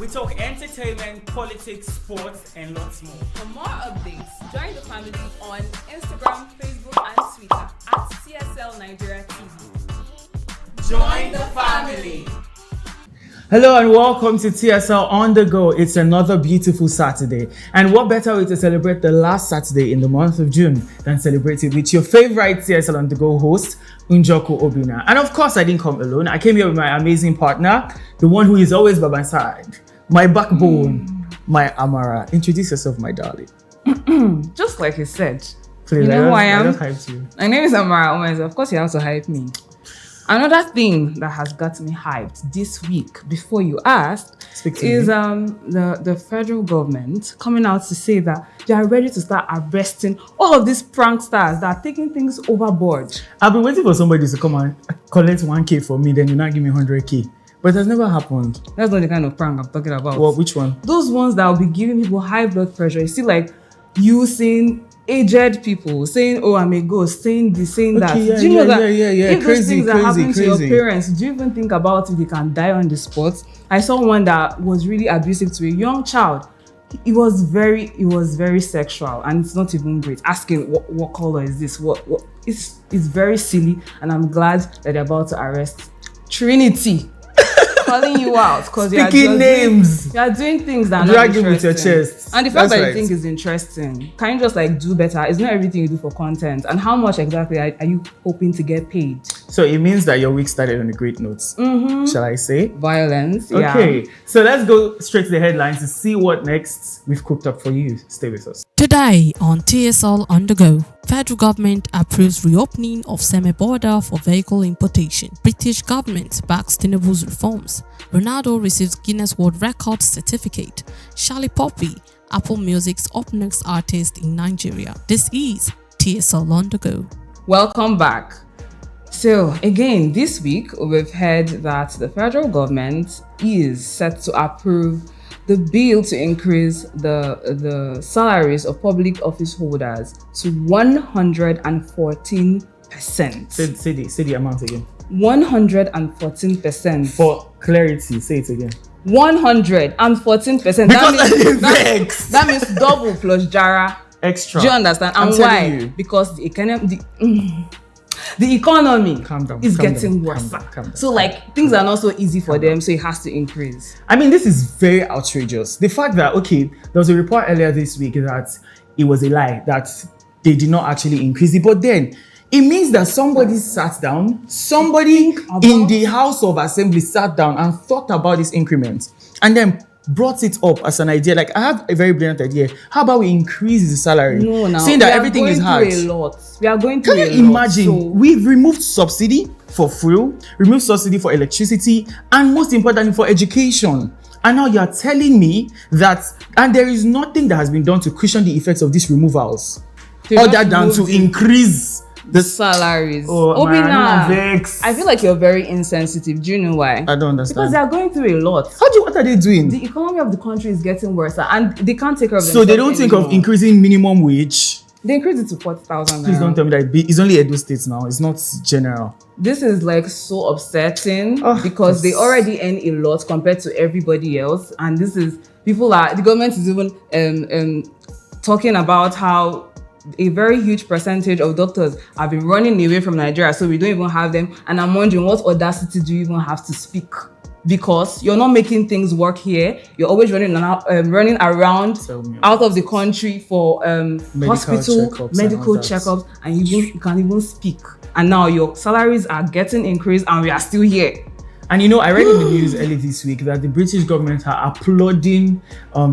We talk entertainment, politics, sports, and lots more. For more updates, join the family on Instagram, Facebook, and Twitter at TSLNIGERIA TV. Join the family. Hello and welcome to TSL On The Go. It's another beautiful Saturday. And what better way to celebrate the last Saturday in the month of June than celebrate it with your favorite TSL On The Go host, Unjoku Obina. And of course, I didn't come alone. I came here with my amazing partner, the one who is always by my side, my backbone, my Amara. Introduce yourself, my darling. Just like he said. Please, you know who I am? I just hyped you. My name is Amara. Of course, you have to hype me. Another thing that has got me hyped this week, before you asked, is the federal government coming out to say that they are ready to start arresting all of these pranksters that are taking things overboard. I've been waiting for somebody to come and collect 1K for me, then you now give me 100K. But it has never happened. That's not the kind of prank I'm talking about. Well, which one? Those ones that will be giving people high blood pressure. You see, like, using aged people saying, "Oh, I'm a ghost," saying this, saying that. Yeah, do you know that? If crazy, those things are happening to your parents, do you even think about if they can die on the spot? I saw one that was really abusive to a young child. It was very sexual, and it's not even great. Asking what color is this? What? It's very silly, and I'm glad that they're about to arrest Trinity. Calling you out because you are doing things that are not interesting. With your chest. And the fact that you think is interesting, can you just like do better? It's not everything you do for content. And how much exactly are you hoping to get paid? So it means that your week started on a great note. Shall I say? Violence. Okay. Yeah. So let's go straight to the headlines to see what next we've cooked up for you. Stay with us. Today on TSL On The Go, federal government approves reopening of semi-border for vehicle importation. British government backs Tinubu's reforms. Ronaldo receives Guinness World Records certificate. Charlie Poppy, Apple Music's up next artist in Nigeria. This is TSL On The Go. Welcome back. So again, this week we've heard that the federal government is set to approve the bill to increase the salaries of public office holders to 114%. Say the amount again. 114%. For clarity, say it again. 114%. That means double plus jara. Extra. Do you understand? And why? Because the economy is getting worse. Calm down. So like things are not so easy for them, so it has to increase. I mean, this is very outrageous. The fact that, okay, there was a report earlier this week that it was a lie, that they did not actually increase it. But then it means that somebody sat down, somebody in the House of Assembly sat down and thought about this increment and then brought it up as an idea. Like, I have a very brilliant idea. How about we increase the salary? Seeing that everything is hard. We are going through a lot. Can you imagine? We've removed subsidy for fuel, removed subsidy for electricity, and most importantly for education. And now you're telling me that, and there is nothing that has been done to cushion the effects of these removals, other than to increase the salaries. Obina, I feel like you're very insensitive. Do you know why? I don't understand. Because they are going through a lot. What are they doing? The economy of the country is getting worse, and they can't take care of themselves. So they don't think of increasing minimum wage? They increased it to 40,000. Please don't tell me that it's only Edo State now. It's not general. This is like so upsetting because they already earn a lot compared to everybody else, and this is the government is even talking about how a very huge percentage of doctors have been running away from Nigeria, so we don't even have them. And I'm wondering, what audacity do you even have to speak? Because you're not making things work here. You're always running around out of the country for medical checkups, and you can't even speak. And now your salaries are getting increased, and we are still here. And you know, I read in the news early this week that the British government are applauding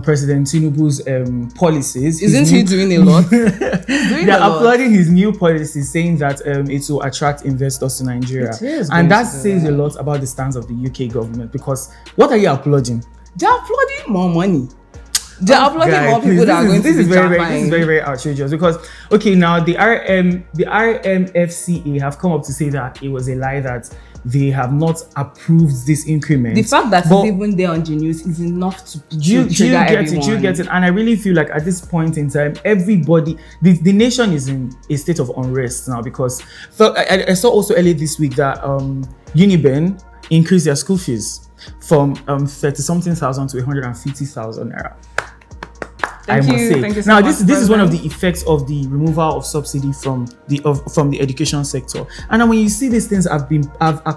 President Tinubu's policies. Isn't he doing a lot? They're applauding his new policies, saying that it will attract investors to Nigeria. And that says a lot about the stance of the UK government, because what are you applauding? They're applauding more money. They're applauding more people that are going to be very, this is very, very outrageous, because, okay, now the RMFCA have come up to say that it was a lie, that they have not approved this increment. The fact that it's even there on the news is enough to trigger everyone. You get it? And I really feel like at this point in time, everybody, the nation is in a state of unrest now, because I saw also earlier this week that Uniben increased their school fees. from 30-something thousand to 150,000 naira. Thank you so Now, much, this is one of the President. effects of the removal of subsidy from the education sector. And then when you see these things are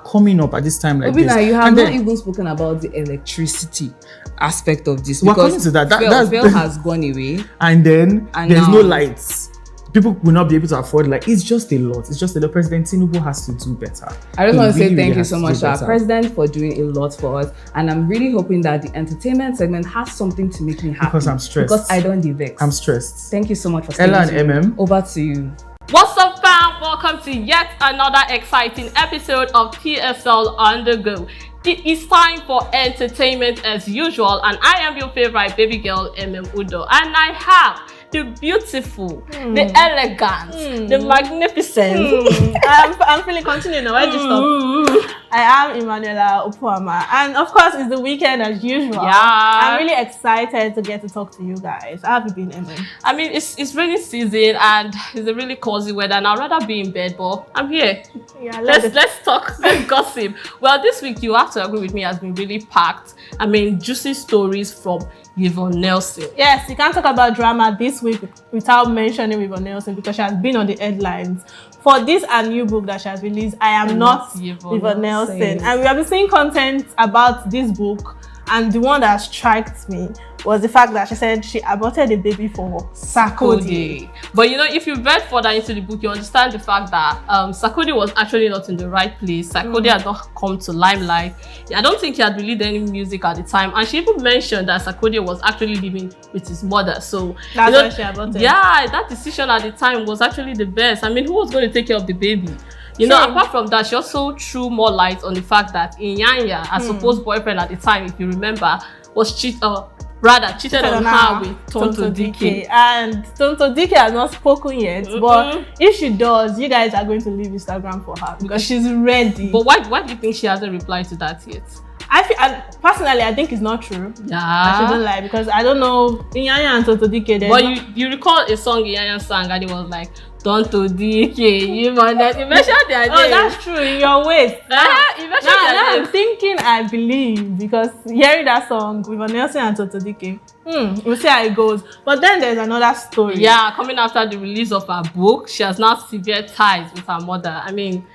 coming up at this time like this, You have and not then, even spoken about the electricity aspect of this. we're Because coming to that. fuel has gone away. And then And there's now- no lights. People will not be able to afford. Like, it's just a lot. It's just a lot. President Tinubu has to do better. I just He want to say really, thank really you has so to much do to our better. president for doing a lot for us. And I'm really hoping that the entertainment segment has something to make me happy. Because I'm stressed. Because I don't vex. I'm stressed. Thank you so much for staying Ella and tuned. MM. Over to you. What's up, fam? Welcome to yet another exciting episode of TSL on the go. It is time for entertainment as usual, and I am your favorite baby girl, Udo, and I have the beautiful, the elegant, the magnificent. I'm feeling continuing now. Why did you stop? I am Emanuela Opuama, and of course, it's the weekend as usual. Yeah. I'm really excited to get to talk to you guys. How have you been, Emma? I mean, it's rainy season and it's a really cozy weather, and I'd rather be in bed, but I'm here. Yeah, Let's talk, let's gossip. Well, this week, you have to agree with me, has been really packed. I mean, juicy stories from Yvonne Nelson. Yes, you can't talk about drama this week without mentioning Yvonne Nelson because she has been on the headlines for this and new book that she has released. I am not Yvonne Nelson, and we have been seeing content about this book. And the one that struck me was the fact that she said she aborted a baby for Sarkodie. But you know, if you read further into the book, you understand the fact that Sarkodie was actually not in the right place. Sarkodie had not come to limelight. I don't think he had released any music at the time. And she even mentioned that Sarkodie was actually living with his mother. So That's why she aborted. Yeah, that decision at the time was actually the best. I mean, who was going to take care of the baby? You know, apart from that, she also threw more light on the fact that Inyanya, her supposed boyfriend at the time, if you remember, was cheated on her with Tonto DK. And Tonto DK has not spoken yet, but if she does, you guys are going to leave Instagram for her because she's ready. But why do you think she hasn't replied to that yet? Personally, I think it's not true. Yeah. I shouldn't lie because I don't know Inyanya and Tonto DK. But you recall a song Inyanya sang and it was like, Tonto DK, you mentioned their name. Oh, that's true. In your ways. You mentioned their Now name. I'm thinking I believe because hearing that song with Nelson and Tonto DK, we'll see how it goes. But then there's another story. Yeah, coming after the release of her book, she has now severed ties with her mother. I mean,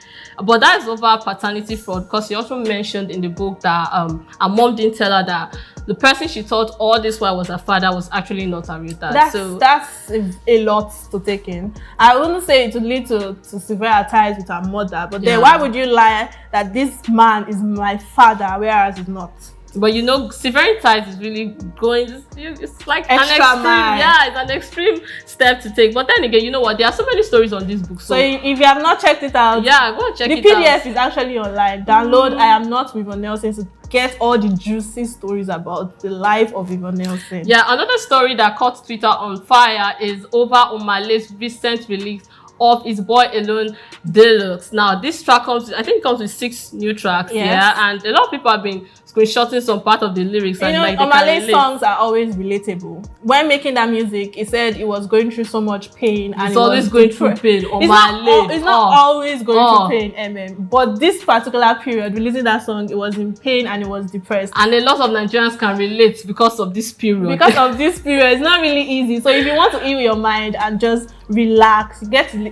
but that is over paternity fraud because she also mentioned in the book that her mom didn't tell her that the person she thought all this while was her father was actually not her real dad. That's a lot to take in. I wouldn't say it would lead to severe ties with her mother, but then why would you lie that this man is my father whereas he's not? But you know, severing ties is really going, it's like Extra an extreme, mile. yeah, it's an extreme step to take. But then again, you know what, there are so many stories on this book. So if you have not checked it out, yeah, go and check it the out. PDF is actually online. Download I Am Not Yvonne Nelson to get all the juicy stories about the life of Yvonne Nelson. Yeah, another story that caught Twitter on fire is over Omale's recent release of his Boy Alone Deluxe. Now, this track comes with 6 new tracks, and a lot of people have been screenshotting some part of the lyrics. You know, Omale's songs are always relatable. When making that music, he said he was going through so much pain. And he's always going through pain. It's not always going through pain, but this particular period, releasing that song, it was in pain and it was depressed. And a lot of Nigerians can relate because of this period. Because of this period, it's not really easy. So if you want to heal your mind and just relax,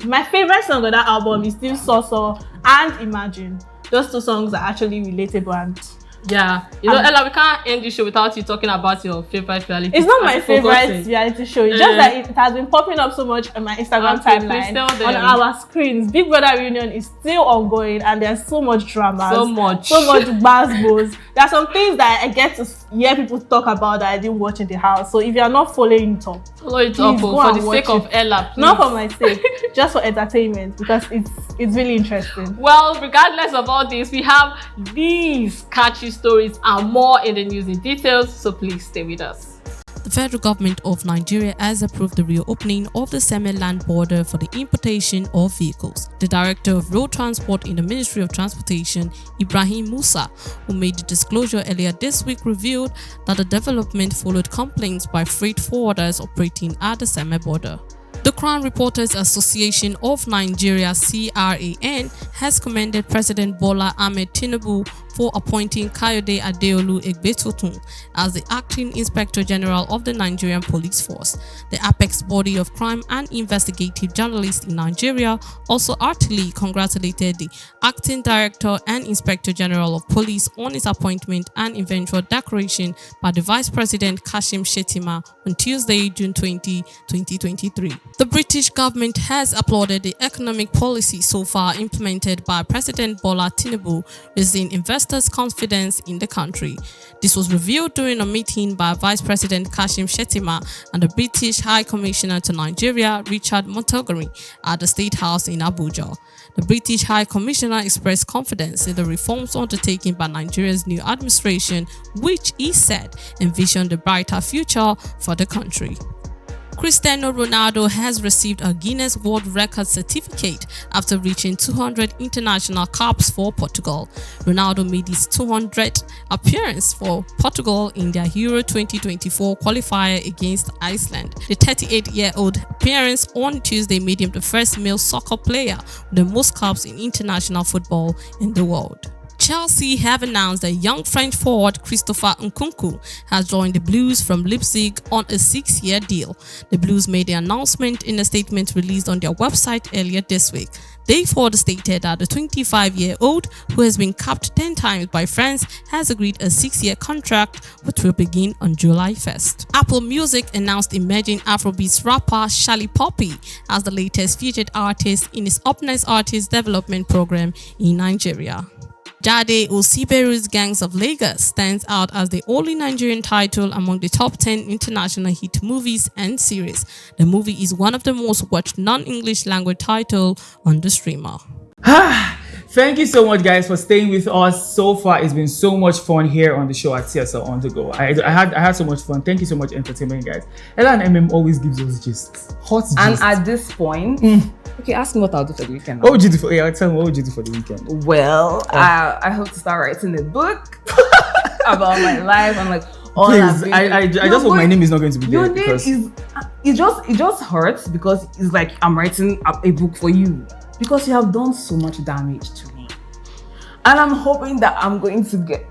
my favorite song on that album is still So and Imagine. Those 2 songs are actually relatable and yeah, you know, Ella, we can't end this show without you talking about your favorite reality. It's not my favorite reality show. It's just that it has been popping up so much on my Instagram timeline, on our screens. Big Brother Reunion is still ongoing, and there's so much drama, so much basketballs. There are some things that I get to hear people talk about that I didn't watch in the house. So if you are not following it up, follow it up for the sake of Ella, please. Not for my sake, just for entertainment because it's really interesting. Well, regardless of all this, we have these catchy stories and more in the news in details, so please stay with us. The federal government of Nigeria has approved the reopening of the semi-land border for the importation of vehicles. The Director of Road Transport in the Ministry of Transportation, Ibrahim Musa, who made the disclosure earlier this week, revealed that the development followed complaints by freight forwarders operating at the semi-border. The Crown Reporters Association of Nigeria (CRAN) has commended President Bola Ahmed Tinubu for appointing Kayode Adeolu Egbetotun as the acting Inspector General of the Nigerian Police Force. The apex body of crime and investigative journalists in Nigeria also heartily congratulated the acting Director and Inspector General of Police on his appointment and eventual declaration by the Vice President Kashim Shettima on Tuesday, June 20, 2023. The British government has applauded the economic policy so far implemented by President Bola Tinubu, raising investors' confidence in the country. This was revealed during a meeting by Vice President Kashim Shettima and the British High Commissioner to Nigeria, Richard Montgomery, at the State House in Abuja. The British High Commissioner expressed confidence in the reforms undertaken by Nigeria's new administration, which he said envisioned a brighter future for the country. Cristiano Ronaldo has received a Guinness World Record certificate after reaching 200 international caps for Portugal. Ronaldo made his 200th appearance for Portugal in their Euro 2024 qualifier against Iceland. The 38-year-old appearance on Tuesday made him the first male soccer player with the most caps in international football in the world. Chelsea have announced that young French forward Christopher Nkunku has joined the Blues from Leipzig on a 6-year deal. The Blues made the announcement in a statement released on their website earlier this week. They further stated that the 25-year-old, who has been capped 10 times by France, has agreed a 6-year contract which will begin on July 1st. Apple Music announced emerging Afrobeats rapper Shali Poppy as the latest featured artist in its Up Next Artist Development Program in Nigeria. Jade Osiberu's Gangs of Lagos stands out as the only Nigerian title among the top 10 international hit movies and series. The movie is one of the most watched non-English language titles on the streamer. Thank you so much, guys, for staying with us so far. It's been so much fun here on the show at TSL On The Go. I had so much fun. Thank you so much, entertainment, guys. Ella and MM always gives us gists, hot gists. And at this point, okay, ask me what I'll do for the weekend. What would you do for? Yeah, tell me what would you do for the weekend? Well, I hope to start writing a book about my life. I'm like, please, I just hope my name is not going to be there. Your name is. It just hurts because it's like I'm writing a book for you. Because you have done so much damage to me. And I'm hoping that I'm going to get...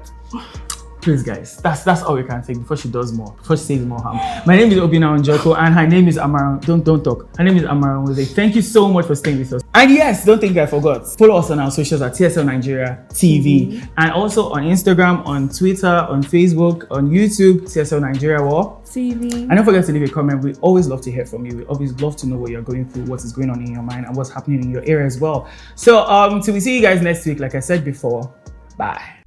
Please, guys, that's all we can take before she does more, before she says more harm. My name is Obina Onjoko and her name is Amaran. Don't talk. Her name is Amaran Weze. Thank you so much for staying with us. And yes, don't think I forgot. Follow us on our socials at TSL Nigeria TV and also on Instagram, on Twitter, on Facebook, on YouTube, TSL Nigeria TV. And don't forget to leave a comment. We always love to hear from you. We always love to know what you're going through, what is going on in your mind, and what's happening in your area as well. So till we see you guys next week, like I said before, bye.